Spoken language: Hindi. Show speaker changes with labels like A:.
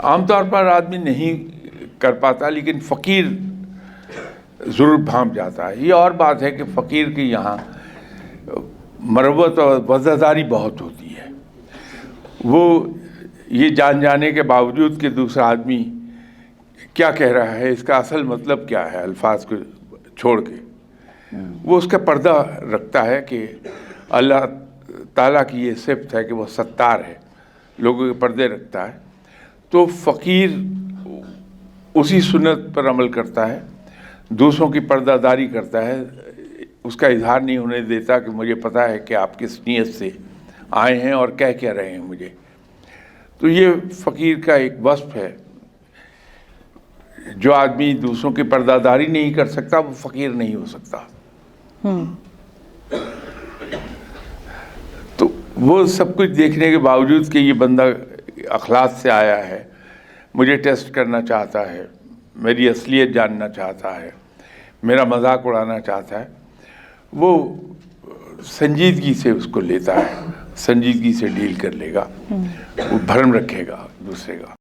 A: आमतौर पर आदमी नहीं कर पाता, लेकिन फ़कीर ज़रूर भांप जाता है। ये और बात है कि फ़कीर की यहाँ मरवत और वज़ादारी बहुत होती है। वो ये जाने के बावजूद कि दूसरा आदमी क्या कह रहा है, इसका असल मतलब क्या है, अल्फाज को छोड़ के वो उसका पर्दा रखता है कि अल्लाह ताला की ये सिफ़त है कि वो सत्तार है, लोगों के पर्दे रखता है। तो फ़कीर उसी सुन्नत पर अमल करता है, दूसरों की पर्दादारी करता है, उसका इजहार नहीं होने देता कि मुझे पता है कि आप किस नीयत से आए हैं और कह क्या रहे हैं मुझे। तो ये फ़कीर का एक वस्फ़ है। जो आदमी दूसरों की पर्दादारी नहीं कर सकता वो फ़कीर नहीं हो सकता। तो वो सब कुछ देखने के बावजूद कि ये बंदा अखलाक से आया है, मुझे टेस्ट करना चाहता है, मेरी असलियत जानना चाहता है, मेरा मजाक उड़ाना चाहता है, वो संजीदगी से उसको लेता है, संजीदगी से डील कर लेगा, वो भरम रखेगा दूसरे का।